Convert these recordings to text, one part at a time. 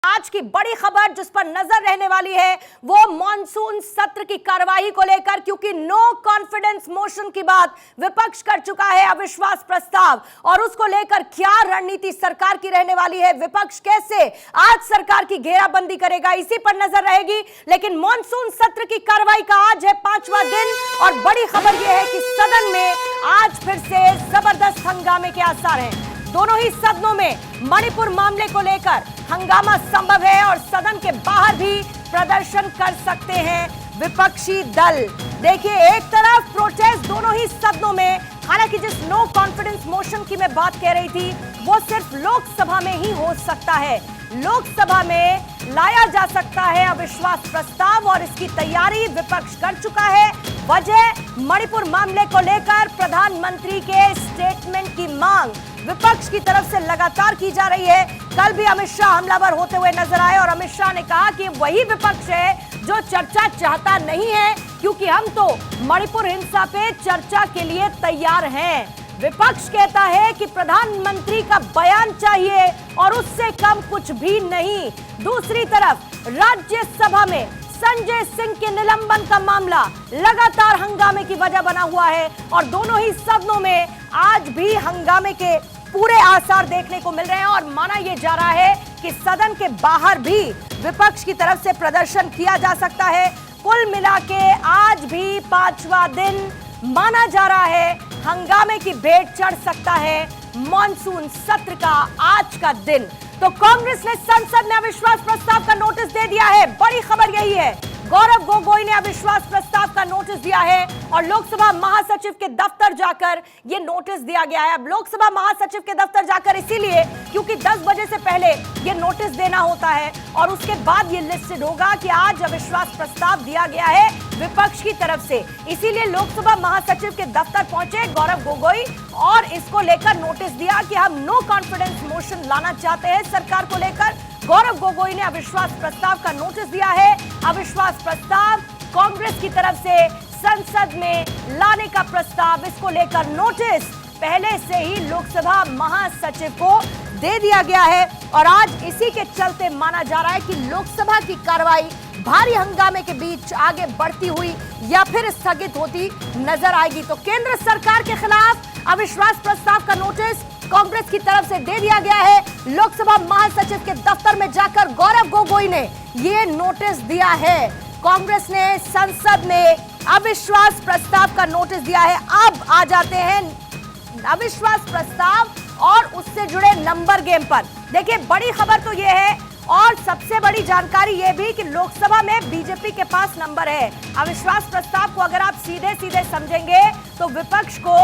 आज की बड़ी खबर जिस पर नजर रहने वाली है वो मॉनसून सत्र की कार्यवाही को लेकर, क्योंकि नो कॉन्फिडेंस मोशन की बात विपक्ष कर चुका है, अविश्वास प्रस्ताव, और उसको लेकर क्या रणनीति सरकार की रहने वाली है, विपक्ष कैसे आज सरकार की घेराबंदी करेगा, इसी पर नजर रहेगी। लेकिन मॉनसून सत्र की कार्यवाही का आज है 5वां दिन और बड़ी खबर यह है कि सदन में आज फिर से जबरदस्त हंगामे के आसार हैं। दोनों ही सदनों में मणिपुर मामले को लेकर हंगामा संभव है और सदन के बाहर भी प्रदर्शन कर सकते हैं विपक्षी दल। देखिए, एक तरफ प्रोटेस्ट दोनों ही सदनों में, हालांकि जिस नो कॉन्फिडेंस मोशन की मैं बात कह रही थी वो सिर्फ लोकसभा में ही हो सकता है। लोकसभा में लाया जा सकता है अविश्वास प्रस्ताव और इसकी तैयारी विपक्ष कर चुका है। वजह मणिपुर मामले को लेकर प्रधानमंत्री के स्टेटमेंट की मांग विपक्ष की तरफ से लगातार की जा रही है। कल भी अमित शाह हमलावर होते हुए नजर आए और अमित शाह ने कहा कि वही विपक्ष है जो चर्चा चाहता नहीं है, क्योंकि हम तो मणिपुर हिंसा पे चर्चा के लिए तैयार हैं। विपक्ष कहता है कि प्रधानमंत्री का बयान चाहिए और उससे कम कुछ भी नहीं। दूसरी तरफ राज्यसभा में संजय सिंह के निलंबन का मामला लगातार हंगामे की वजह बना हुआ है और दोनों ही सदनों में आज भी हंगामे के पूरे आसार देखने को मिल रहे हैं और माना यह जा रहा है कि सदन के बाहर भी विपक्ष की तरफ से प्रदर्शन किया जा सकता है। कुल मिला के आज भी 5वां दिन माना जा रहा है हंगामे की भेंट चढ़ सकता है मॉनसून सत्र का आज का दिन। तो कांग्रेस ने संसद में अविश्वास प्रस्ताव का नोटिस दे दिया है। बड़ी खबर यही है, गौरव गोगोई ने अविश्वास प्रस्ताव का नोटिस दिया है और लोकसभा महासचिव के दफ्तर जाकर यह नोटिस दिया गया है। अब लोकसभा महासचिव के दफ्तर जाकर इसीलिए क्योंकि 10 बजे से पहले यह नोटिस देना होता है और उसके बाद यह लिस्टेड होगा कि आज अविश्वास प्रस्ताव दिया गया है विपक्ष की तरफ से। इसीलिए लोकसभा महासचिव के दफ्तर पहुंचे गौरव गोगोई और इसको लेकर नोटिस दिया कि हम नो कॉन्फिडेंस मोशन लाना चाहते हैं सरकार को लेकर। गौरव गोगोई ने अविश्वास प्रस्ताव का नोटिस दिया है। अविश्वास प्रस्ताव कांग्रेस की तरफ से संसद में लाने का प्रस्ताव, इसको लेकर नोटिस पहले से ही लोकसभा महासचिव को दे दिया गया है और आज इसी के चलते माना जा रहा है कि लोकसभा की कार्रवाई भारी हंगामे के बीच आगे बढ़ती हुई या फिर स्थगित होती नजर आएगी। तो केंद्र सरकार के खिलाफ अविश्वास प्रस्ताव का नोटिस कांग्रेस की तरफ से दे दिया गया है। लोकसभा महासचिव के दफ्तर में जाकर गौरव गोगोई ने ये नोटिस दिया है। कांग्रेस ने संसद में अविश्वास प्रस्ताव का नोटिस दिया है। अब आ जाते हैं अविश्वास प्रस्ताव और उससे जुड़े नंबर गेम पर। देखिए, बड़ी खबर तो यह है और सबसे बड़ी जानकारी यह भी कि लोकसभा में बीजेपी के पास नंबर है। अविश्वास प्रस्ताव को अगर आप सीधे सीधे समझेंगे तो विपक्ष को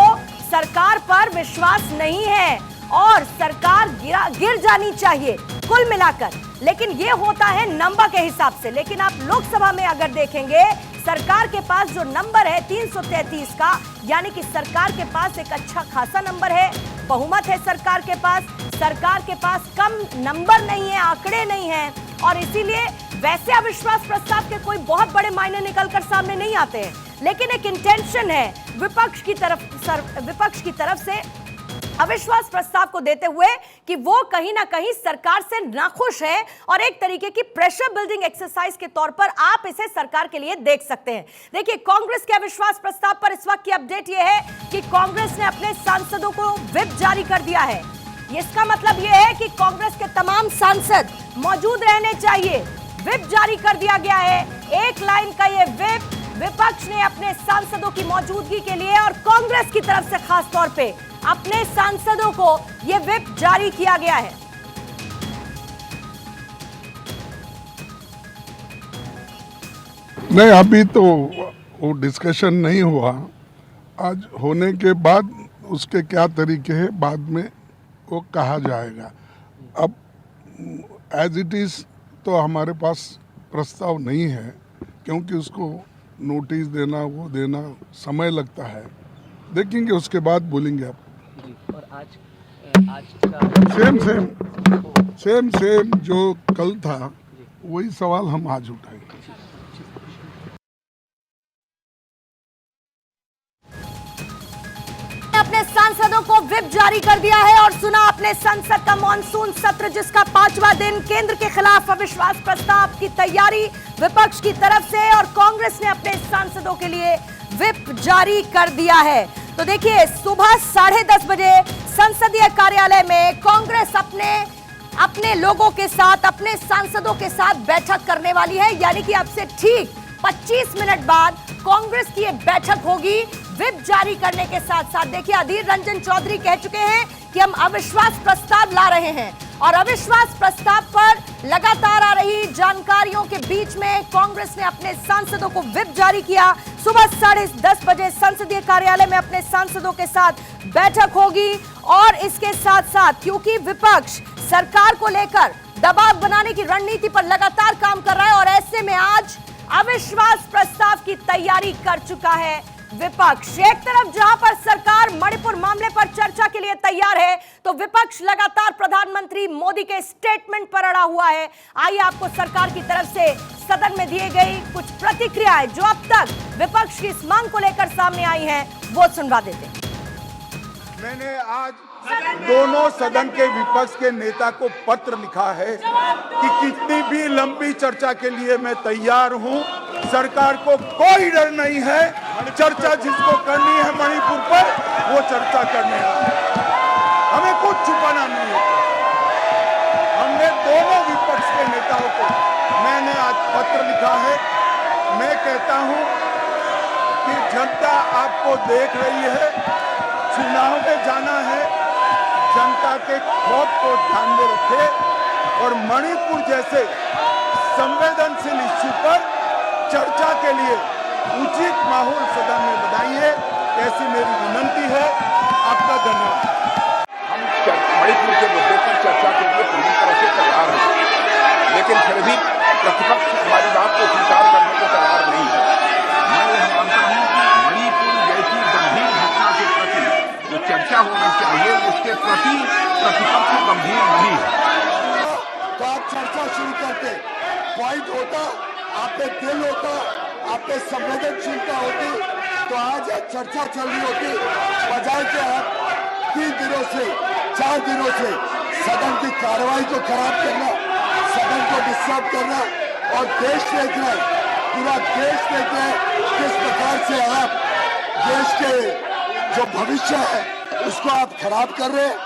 सरकार पर विश्वास नहीं है और सरकार गिर जानी चाहिए कुल मिलाकर, लेकिन यह होता है नंबर के हिसाब से। लेकिन आप लोकसभा में अगर देखेंगे सरकार के पास जो नंबर है 333 का, यानी कि सरकार के पास एक अच्छा खासा नंबर है, बहुमत है सरकार के पास कम नंबर नहीं है, आंकड़े नहीं है और इसीलिए वैसे अविश्वास प्रस्ताव के कोई बहुत बड़े मायने निकलकर सामने नहीं आते हैं। लेकिन एक इंटेंशन है विपक्ष की तरफ से अविश्वास प्रस्ताव को देते हुए कि वो कहीं ना कहीं सरकार से नाखुश है और एक तरीके की प्रेशर बिल्डिंग एक्सरसाइज के तौर पर आप इसे सरकार के लिए देख सकते हैं। देखिए, कांग्रेस के अविश्वास प्रस्ताव पर इस वक्त की अपडेट यह है कि कांग्रेस ने अपने सांसदों को व्हिप जारी कर दिया है। इसका मतलब यह है कि कांग्रेस के तमाम सांसद मौजूद रहने चाहिए। व्हिप जारी कर दिया गया है, एक लाइन का यह व्हिप विपक्ष ने अपने सांसदों की मौजूदगी के लिए और कांग्रेस की तरफ से खास तौर पे अपने सांसदों को यह व्हिप जारी किया गया है। नहीं, अभी तो वो डिस्कशन नहीं हुआ। आज होने के बाद उसके क्या तरीके हैं बाद में वो कहा जाएगा। अब एज इट इज़ तो हमारे पास प्रस्ताव नहीं है, क्योंकि उसको नोटिस देना वो देना समय लगता है। देखेंगे उसके बाद बोलेंगे आप। और आज का सेम जो कल था वही सवाल हम आज उठाएंगे। अपने सांसदों को व्हिप जारी कर दिया है और सुना अपने संसद का मॉनसून सत्र, जिसका 5वां दिन केंद्र के खिलाफ अविश्वास प्रस्ताव की तैयारी विपक्ष की तरफ से, और कांग्रेस ने अपने सांसदों के लिए व्हिप जारी कर दिया है। तो देखिए, सुबह 10:30 बजे संसदीय कार्यालय में कांग्रेस अपने लोगों के साथ, अपने सांसदों के साथ बैठक करने वाली है। यानी कि अब से ठीक 25 मिनट बाद कांग्रेस की ये बैठक होगी व्हिप जारी करने के साथ साथ। देखिए, अधीर रंजन चौधरी कह चुके हैं कि हम अविश्वास प्रस्ताव ला रहे हैं, और अविश्वास प्रस्ताव पर लगातार आ रही जानकारियों के बीच में कांग्रेस ने अपने सांसदों को व्हिप जारी किया। सुबह 10:30 बजे संसदीय कार्यालय में अपने सांसदों के साथ बैठक होगी, और इसके साथ साथ क्योंकि विपक्ष सरकार को लेकर दबाव बनाने की रणनीति पर लगातार काम कर रहा है, और ऐसे में आज अविश्वास प्रस्ताव की तैयारी कर चुका है विपक्ष। एक तरफ जहां पर सरकार मणिपुर मामले पर चर्चा के लिए तैयार है, तो विपक्ष लगातार प्रधानमंत्री मोदी के स्टेटमेंट पर अड़ा हुआ है। आइए आपको सरकार की तरफ से सदन में दिए गई कुछ प्रतिक्रियाएं जो अब तक विपक्ष की इस मांग को लेकर सामने आई हैं, वो सुनवा देते हैं। मैंने आज दोनों सदन के विपक्ष के नेता को पत्र लिखा है कि कितनी भी लंबी चर्चा के लिए मैं तैयार हूं। सरकार को कोई डर नहीं है, चर्चा जिसको करनी है मणिपुर पर वो चर्चा करने आए, हमें कुछ छुपाना नहीं है। हमने दोनों विपक्ष के नेताओं को मैंने आज पत्र लिखा है। मैं कहता हूं कि जनता आपको देख रही है, चुनाव में जाना है, जनता के खौफ को ध्यान में रखे और मणिपुर जैसे संवेदनशील इश्यू पर चर्चा के लिए उचित माहौल सदन में बनाइए, ऐसी मेरी विनंती है। आपका धन्यवाद। हम मणिपुर के मुद्दे पर चर्चा के लिए पूरी तरह से तैयार हैं, लेकिन फिर भी प्रतिपक्ष हमारी बात को स्वीकार करने को तैयार नहीं है। मैं यह मानता हूं कि मणिपुर जैसी गंभीर घटना के प्रति जो चर्चा होनी चाहिए, उसके प्रति प्रतिपक्ष गंभीर नहीं है। तो आप चर्चा शुरू करते, पॉइंट होता, आप पे दिल होता, आप पे संवेदनशीलता होती, तो आज चर्चा चल रही होती, बजाय के आप 3 दिनों से 4 दिनों से सदन की कार्रवाई को खराब करना, सदन को डिस्टर्ब करना, और देश देख रहा है, पूरा देश देख रहा है किस प्रकार से आप देश के जो भविष्य है उसको आप खराब कर रहे हैं।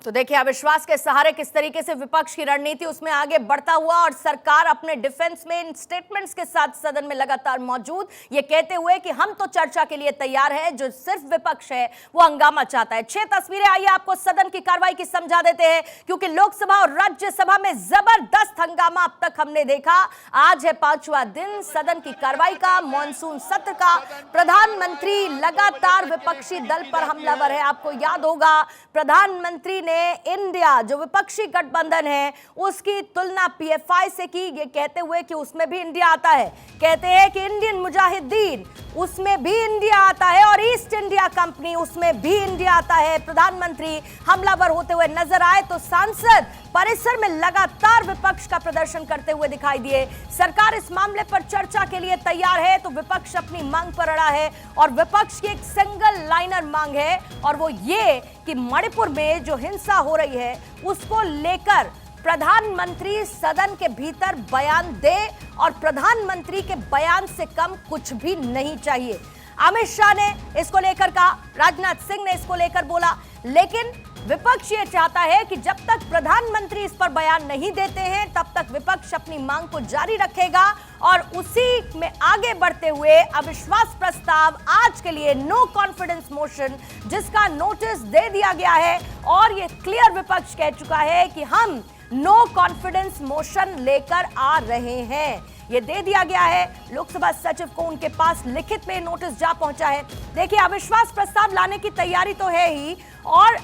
तो देखिए, अविश्वास के सहारे किस तरीके से विपक्ष की रणनीति उसमें आगे बढ़ता हुआ, और सरकार अपने डिफेंस में इन स्टेटमेंट्स के साथ सदन में लगातार मौजूद, ये कहते हुए कि हम तो चर्चा के लिए तैयार हैं, जो सिर्फ विपक्ष है वो हंगामा चाहता है। 6 तस्वीरें आइए आपको सदन की कार्रवाई की समझा देते हैं, क्योंकि लोकसभा और राज्यसभा में जबरदस्त हंगामा अब तक हमने देखा। आज है 5वां दिन सदन की कार्रवाई का, मॉनसून सत्र का। प्रधानमंत्री लगातार विपक्षी दल पर हमलावर है। आपको याद होगा, प्रधानमंत्री ने इंडिया जो विपक्षी गठबंधन है उसकी तुलना पीएफआई से की, ये कहते हुए कि उसमें भी इंडिया आता है। कहते हैं कि इंडियन मुजाहिदीन उसमें भी इंडिया आता है, और ईस्ट इंडिया कंपनी उसमें भी इंडिया आता है। प्रधानमंत्री हमलावर होते हुए नजर आए तो सांसद परिसर में लगातार विपक्ष का प्रदर्शन करते हुए दिखाई दिए। सरकार इस मामले पर चर्चा के लिए तैयार है, तो विपक्ष अपनी मांग पर अड़ा है, और विपक्ष की एक सिंगल लाइनर मांग है, और वो ये कि मणिपुर में जो हिंसा हो रही है उसको लेकर प्रधानमंत्री सदन के भीतर बयान दे, और प्रधानमंत्री के बयान से कम कुछ भी नहीं चाहिए। अमित शाह ने इसको लेकर कहा, राजनाथ सिंह ने इसको लेकर बोला, लेकिन विपक्ष ये चाहता है कि जब तक प्रधानमंत्री इस पर बयान नहीं देते हैं तब तक विपक्ष अपनी मांग को जारी रखेगा, और उसी में आगे बढ़ते हुए अविश्वास प्रस्ताव आज के लिए नो कॉन्फिडेंस मोशन, जिसका नोटिस दे दिया गया है, और ये क्लियर विपक्ष कह चुका है कि हम नो कॉन्फिडेंस मोशन लेकर आ रहे हैं। ये दे दिया गया है, लोकसभा सचिव को उनके पास लिखित में नोटिस जा पहुंचा है। देखिए, अविश्वास प्रस्ताव लाने की तैयारी तो है ही, और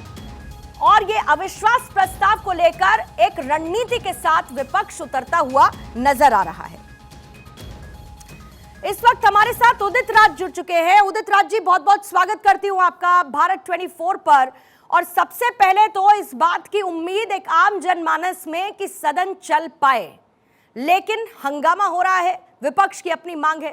ये अविश्वास प्रस्ताव को लेकर एक रणनीति के साथ विपक्ष उतरता हुआ नजर आ रहा है। इस वक्त हमारे साथ उदित राज जुड़ चुके हैं। उदित राज जी, बहुत बहुत स्वागत करती हूं आपका भारत 24 पर। और सबसे पहले तो इस बात की उम्मीद एक आम जनमानस में कि सदन चल पाए, लेकिन हंगामा हो रहा है, विपक्ष की अपनी मांग है।